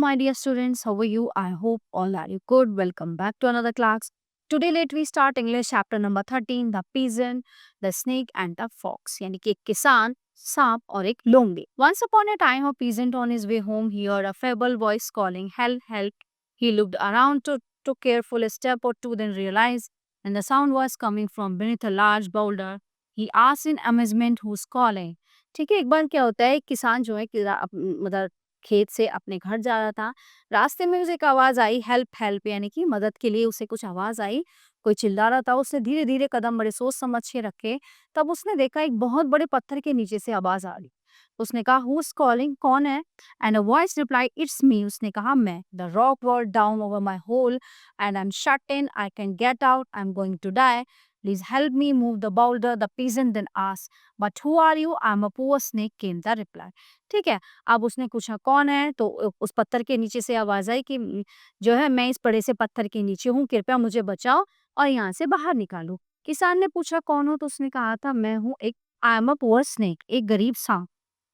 my dear students. How are you? I hope all are you good. Welcome back to another class. Today, let we start English chapter number 13, the peasant, the snake, and the fox. यानी कि एक किसान, सांप और एक लोमड़ी. Once upon a time, a peasant on his way home he heard a feeble voice calling, "Help! Help!" He looked around to took careful a step or two, then realized, and the sound was coming from beneath a large boulder. He asked in amazement, "Who's calling?" ठीक है, एक बार क्या होता है, एक किसान जो है मतलब खेत से अपने घर जा रहा था। रास्ते में उसे एक आवाज़ आई, हेल्प हेल्प, यानी कि मदद के लिए उसे कुछ आवाज़ आई, कोई चिल्ला रहा था। उसने धीरे-धीरे कदम बड़े सोच समझ के रखे, तब उसने देखा एक बहुत बड़े पत्थर के नीचे से आवाज़ आ रही। उसने कहा, हू इज़ कॉलिंग, कौन है? And a voice reply, it's me. उसने कहा, मैं। The rock rolled down over my hole and I am shut in, I can get out, I am going to die, please help me move the boulder. The pigeon then asked, but who are you? I am a poor snake, came the reply. ठीक है, अब उसने पूछा कौन है, तो उस पत्थर के नीचे से आवाज़ आई कि जो है, मैं इस बड़े से पत्थर के नीचे हूँ, कृपया मुझे बचाओ और यहाँ से बाहर निकालो। किसान ने पूछा कौन हो, तो उसने कहा था मैं हूँ एक, I am a poor snake, एक गरीब सांप।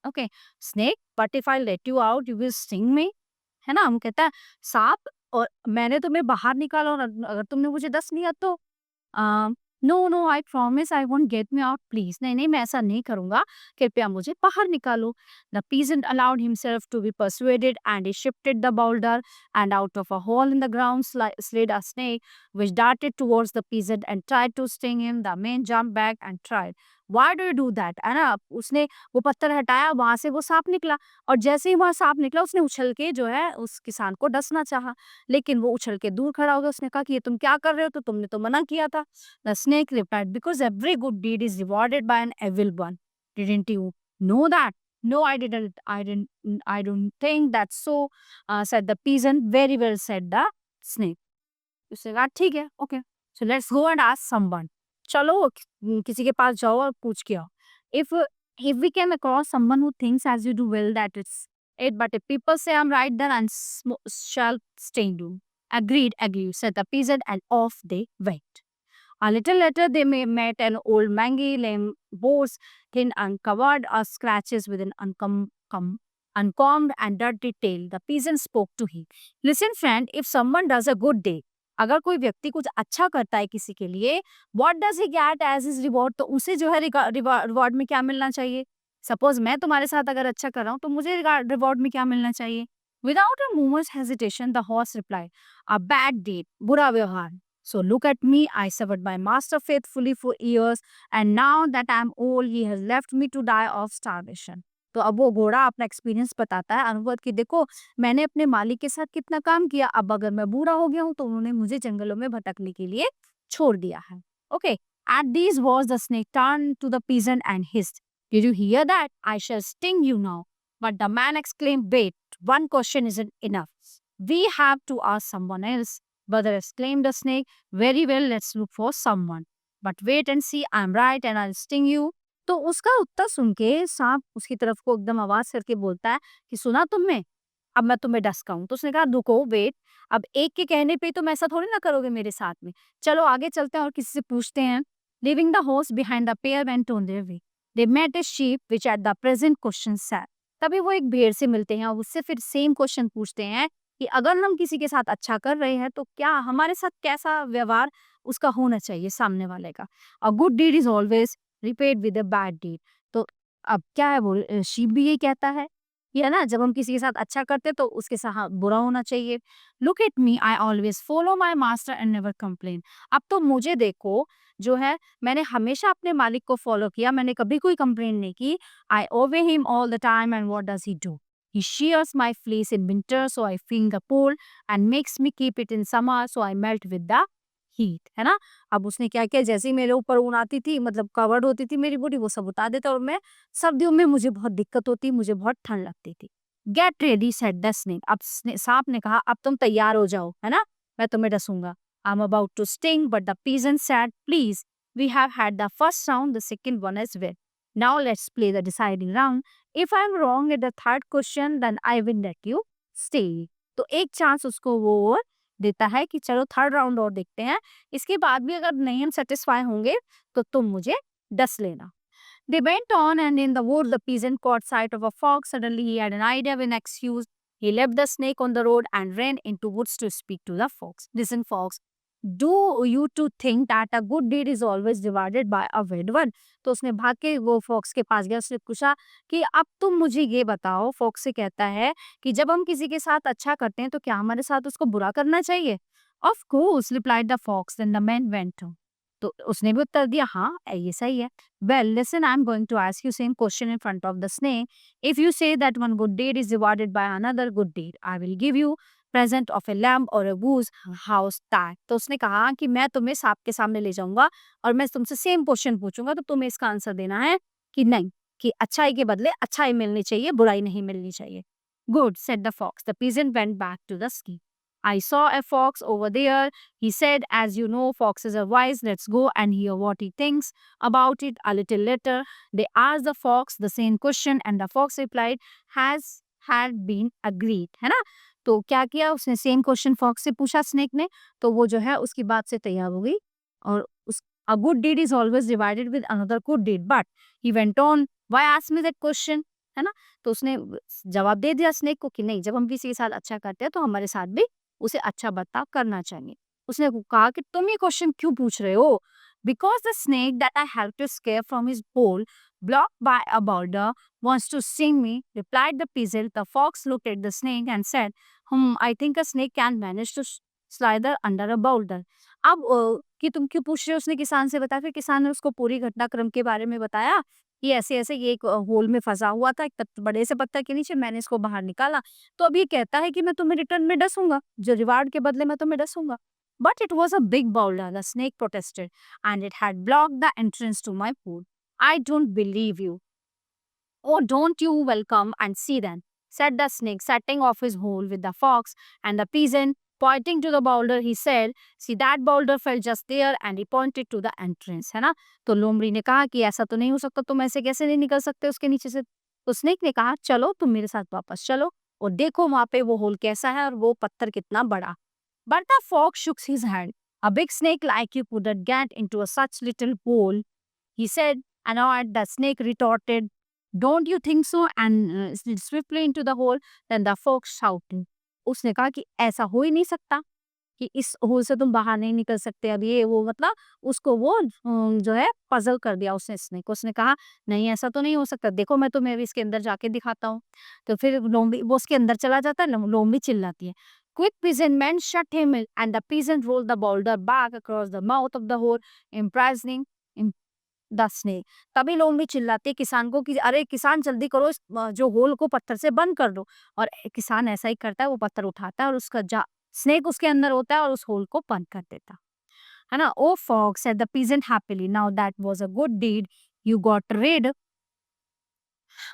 Okay, snake, but if I let you out you will sting me. है ना, हम कहता है सांप, और मैंने तुम्हें बाहर निकाला और अगर तुमने मुझे डस लिया तो no no I promise I won't get me out please, नहीं नहीं मैं ऐसा नहीं करूंगा, कृपया मुझे बाहर निकालो। The peasant allowed himself to be persuaded and he shifted the boulder, and out of a hole in the ground slid a snake which darted towards the peasant and tried to sting him. The man jumped back and tried. Why do you do that? है ना, उसने वो पत्थर हटाया, वहां से वो सांप निकला, और जैसे ही वहां सांप निकला उसने उछल के जो है उस किसान को डसना चाहा, लेकिन वो उछल के दूर खड़ा हो गया। उसने कहा कि ये तुम क्या कर रहे हो, तो तुमने तो मना किया था। The snake replied, because every good deed is rewarded by an evil one. Didn't you know that? No, I didn't. I don't think that's so, said the peasant. Very well, said the snake. उसने कहा ठीक है, okay. So let's go and ask someone. चलो किसी के पास जाओ और पूछ के आओ. If if we came across someone who thinks as you do well, that it's it. But if people say I'm right, then I shall stay do. Agreed, said the peasant, and off they went. A little later, they met an old mangy lame horse, thin and covered with scratches with an uncombed and dirty tail. The peasant spoke to him. Listen, friend, if someone does a good day, अगर कोई व्यक्ति कुछ अच्छा करता है किसी के लिए, what does he get as his reward? तो उसे जो है रिवॉर्ड में क्या मिलना चाहिए? सपोज मैं तुम्हारे साथ अगर अच्छा कर रहा हूँ, तो मुझे रिवॉर्ड में क्या मिलना चाहिए? Without a moment's hesitation, the horse replied, a bad deed, बुरा व्यवहार. So look at me, I served my master faithfully for years, and now that I'm old, he has left me to die of starvation. तो अब वो घोड़ा अपना experience बताता है, अनुभव कि देखो मैंने अपने मालिक के साथ कितना काम किया, अब अगर मैं बूढ़ा हो गया हूँ तो उन्होंने मुझे जंगलों में भटकने के लिए छोड़ दिया है. Okay, at these words the snake turned to the peasant and hissed, did you hear that? I shall sting you now. But the man exclaimed, wait, one question isn't enough. We have to ask someone else. Brother, exclaimed the snake, very well, let's look for someone. But wait and see, I'm right and I'll sting you. तो उसका उत्तर सुन के सांप उसकी तरफ को एकदम आवाज करके बोलता है कि सुना तुमने, अब मैं तुम्हें डसका हूं. तो उसने कहा रुको, वेट, अब एक के कहने पे तुम ऐसा थोड़ी ना करोगे मेरे साथ में, चलो आगे चलते हैं और किसी से पूछते हैं. Leaving the horse behind, the pair went on their way. They met a sheep which at the present question sat. तभी वो एक भेड़ से मिलते हैं और उससे फिर सेम क्वेश्चन पूछते हैं कि अगर हम किसी के साथ अच्छा कर रहे हैं तो क्या हमारे साथ कैसा व्यवहार उसका होना चाहिए सामने वाले का. A good deed is always repaid with a bad deed. तो अब क्या है, वो शीप भी यही कहता है, ये है ना, जब हम किसी के साथ अच्छा करते तो उसके साथ बुरा होना चाहिए. Look at me, I always follow my master and never complain. अब तो मुझे देखो, जो है मैंने हमेशा अपने मालिक को फॉलो किया, मैंने कभी कोई कंप्लेन नहीं की. I obey him all the time, and what does he do? He shears my fleece in winter so I feel the cold, and makes me keep it in summer so I melt with the heat. है ना, अब उसने क्या किया, जैसे ही मेरे ऊपर ऊन आती थी, मतलब कवर्ड होती थी मेरी बॉडी, वो सब उतार देता और मैं सर्दियों में मुझे बहुत दिक्कत होती, मुझे बहुत ठंड लगती थी. Get ready, said the snake. अब सांप ने कहा अब तुम तैयार हो जाओ, है ना, मैं तुम्हें डसूंगा. I am about to sting, but the pigeon said, please, we have had the first round, the second one as well. Now let's play the deciding round. If I'm wrong at the third question, then I will let you stay. तो एक chance उसको वो और देता है कि चलो third round और देखते हैं, इसके बाद भी अगर नहीं हम सेटिस्फाई होंगे तो तुम मुझे डस लेना. They went on, and in the wood the peasant caught sight of a fox. Suddenly he had an idea of an excuse. He left the snake on the road and ran into woods to speak to the fox. Listen, fox, do you to think that a good deed is always rewarded by a bad one? तो उसने भाग के वो fox के पास गया, उसने पूछा कि अब तुम मुझे ये बताओ, फॉक्स से कहता है कि जब हम किसी के साथ अच्छा करते हैं तो क्या हमारे साथ उसको बुरा करना चाहिए? Of course, replied the fox, then the man went. तो उसने भी उत्तर दिया, हाँ ये सही है। Well listen, I am going to ask you same question in front of the snake. If you say that one good deed is rewarded by another good deed, I will give you present of a lamb और a goose, house that. तो उसने कहा कि मैं तुम्हें सांप के सामने ले जाऊंगा और मैं तुमसे सेम क्वेश्चन पूछूंगा, तो तुम्हें इसका आंसर देना है कि नहीं, कि अच्छाई के बदले अच्छाई मिलनी चाहिए, बुराई नहीं मिलनी चाहिए। Good, said the fox. The peasant went back to the ski. I saw a fox over there, he said. As you know, foxes are wise. Let's go and hear what he thinks about it. A little later, they asked the fox the same question, and the fox replied, "Has had been agreed." है ना? तो क्या किया उसने, same question fox से पूछा snake ने, तो वो जो है उसकी बात से तैयार हो गई और उस a good deed is always divided with another good deed, but he went on, why ask me that question? है ना? तो उसने जवाब दे दिया स्नेक को कि नहीं, जब हम किसी के साथ अच्छा करते हैं तो हमारे साथ भी उसे अच्छा बर्ताव करना चाहिए। उसने कहा कि तुम ये क्वेश्चन क्यों पूछ रहे हो? Because the snake that I help to escape from his hole blocked by a boulder wants to sting me, replied the peasant. The fox looked at the snake and said, I think a snake can manage to slither under a boulder. अब कि तुम क्यों पूछ रहे हो, उसने किसान से बताया। फिर किसान ने उसको पूरी घटनाक्रम के बारे में बताया कि ऐसे-ऐसे ये एक होल में फँसा हुआ था, एक बड़े से पत्थर के नीचे, मैंने इसको बाहर निकाला। तो अब ये कहता है कि मैं तुम्हें रिटर्न में डसूंगा, जो रिवार्ड के बदले मैं तुम्हें डसूंगा। But it was a big boulder, the snake protested, and it had blocked the entrance to my pool. I don't believe you. Oh, don't you welcome and see then, said the snake, setting off his hole with the fox. And the peasant, pointing to the boulder, he said, see that boulder fell just there, and he pointed to the entrance. है ना? तो लोमड़ी ने कहा कि ऐसा तो नहीं हो सकता, तुम ऐसे कैसे नहीं निकल सकते उसके नीचे से। तो स्नेक ने कहा, चलो तुम मेरे साथ वापस चलो और देखो वहां पे वो होल कैसा है और वो पत्थर कितना बड़ा। But the fox shook his head. A big snake like you couldn't get into a such little hole, he said. Annoyed, the snake retorted, don't you think so? And slid swiftly into the hole. Then the fox shouted. उसने कहा कि ऐसा हो ही नहीं सकता कि इस whole से तुम बाहर नहीं निकल सकते। अब ये वो मतलब उसको वो जो है पजल कर दिया उसने स्नेक को। उसने कहा नहीं, ऐसा तो नहीं हो सकता, देखो मैं तुम्हें अभी इसके अंदर जाके दिखाता हूँ। तो फिर लोमड़ी वो उसके अंदर चला जाता है, लोमड़ी चिल्लाती है, quick peasant man, shut him in, and the peasant rolled the boulder back across the mouth of the hole, imprisoning the snake. तभी लोमड़ी चिल्लाती है किसान को कि अरे किसान जल्दी करो, इस जो होल को पत्थर से बंद कर दो। और किसान ऐसा ही करता है, वो पत्थर उठाता है और उसका स्नेक उसके अंदर होता है और उस होल को बंद कर देता है ना। Oh fox, said the peasant happily, now that was a good deed, you got rid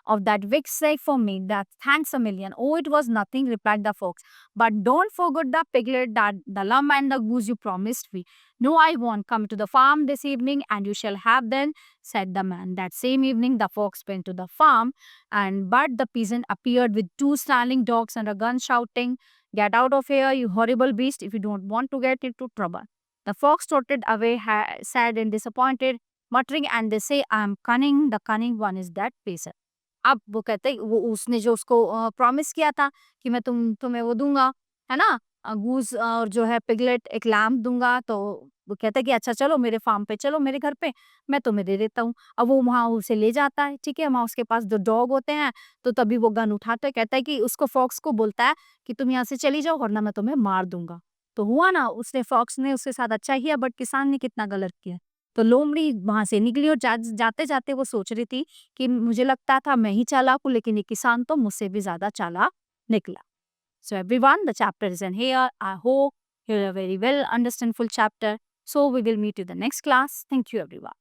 of that big snake for me. That thanks a million. Oh, it was nothing, replied the fox. But don't forget the piglet, that the lamb and the goose you promised me. No, I won't. Come to the farm this evening and you shall have them, said the man. That same evening the fox went to the farm, and but the peasant appeared with two snarling dogs and a gun, shouting, get out of here, you horrible beast, if you don't want to get into trouble. The fox trotted away, sad and disappointed, muttering, and they say, I am cunning, the cunning one is that peasant. अब वो कहते वो उसने जो उसको promise किया था कि मैं तुम्हें वो दूँगा, है ना? गूज़ और जो है पिगलेट एक लैम्ब दूँगा, तो वो कहता है कि अच्छा चलो मेरे फार्म पे चलो, मेरे घर पे, मैं तुम्हें दे देता हूँ। अब वो वहाँ उसे ले जाता है, ठीक है? वहाँ उसके पास 2 डॉग होते हैं, तो तभी वो गन उठाता है, कहता है कि उसको फॉक्स को बोलता है कि तुम यहाँ से चली जाओ वरना मैं तुम्हें मार दूँगा। तो हुआ ना, उसने फॉक्स ने उसके साथ अच्छा किया, बट किसान ने कितना गलत किया। तो लोमड़ी वहाँ से निकली और जाते-जाते वो सोच रही थी कि मुझे लगता था मैं ही चालाक हूँ, लेकिन ये किसान तो मुझसे भी ज़्यादा चालाक निकला। So everyone, the chapter is in here. I hope you have a very well understand full chapter. So we will meet you the next class. Thank you everyone.